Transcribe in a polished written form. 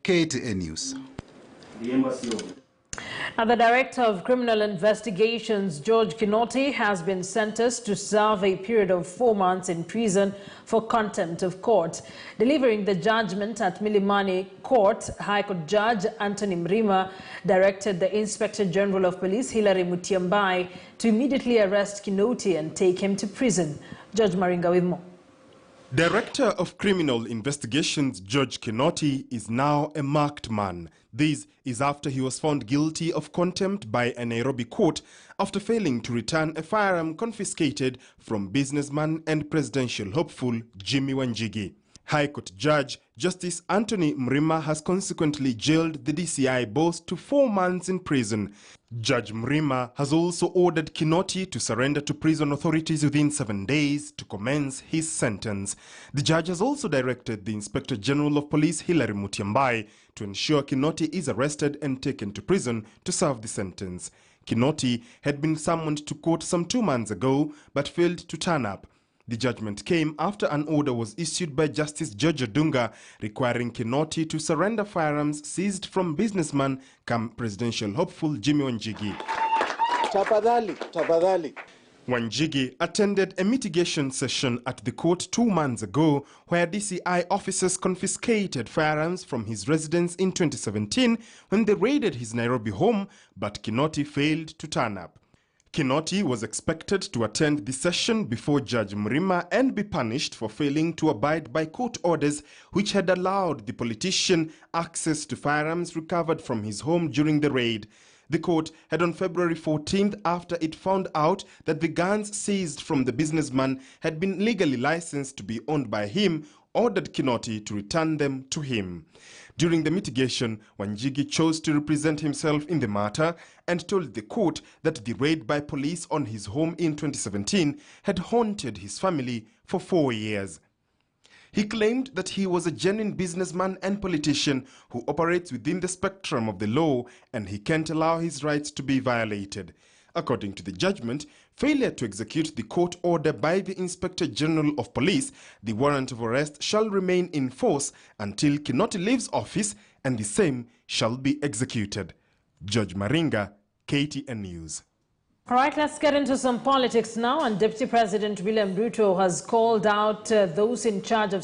KTN News. The Director of Criminal Investigations, George Kinoti, has been sentenced to serve a period of 4 months in prison for contempt of court. Delivering the judgment at Milimani Court, High Court Judge Anthony Mrima directed the Inspector General of Police, Hilary Mutyambai, to immediately arrest Kinoti and take him to prison. Judge Maringa with more. Director of Criminal Investigations George Kinoti is now a marked man. This is after he was found guilty of contempt by a Nairobi court after failing to return a firearm confiscated from businessman and presidential hopeful Jimmy Wanjigi. High Court Judge Justice Anthony Mrima has consequently jailed the DCI boss to 4 months in prison. Judge Mrima has also ordered Kinoti to surrender to prison authorities within 7 days to commence his sentence. The judge has also directed the Inspector General of Police, Hilary Mutyambai, to ensure Kinoti is arrested and taken to prison to serve the sentence. Kinoti had been summoned to court some 2 months ago but failed to turn up. The judgment came after an order was issued by Justice George Odunga requiring Kinoti to surrender firearms seized from businessman come presidential hopeful Jimmy Wanjigi. Tafadhali. Wanjigi attended a mitigation session at the court 2 months ago where DCI officers confiscated firearms from his residence in 2017 when they raided his Nairobi home, but Kinoti failed to turn up. Kinoti was expected to attend the session before Judge Mrima and be punished for failing to abide by court orders which had allowed the politician access to firearms recovered from his home during the raid. The court had on February 14th, after it found out that the guns seized from the businessman had been legally licensed to be owned by him, ordered Kinoti to return them to him. During the mitigation, Wanjigi chose to represent himself in the matter and told the court that the raid by police on his home in 2017 had haunted his family for 4 years. He claimed that he was a genuine businessman and politician who operates within the spectrum of the law and he can't allow his rights to be violated. According to the judgment, failure to execute the court order by the Inspector General of Police, the warrant of arrest shall remain in force until Kinoti leaves office and the same shall be executed. Judge Maringa, KTN News. All right, let's get into some politics now. And Deputy President William Ruto has called out those in charge of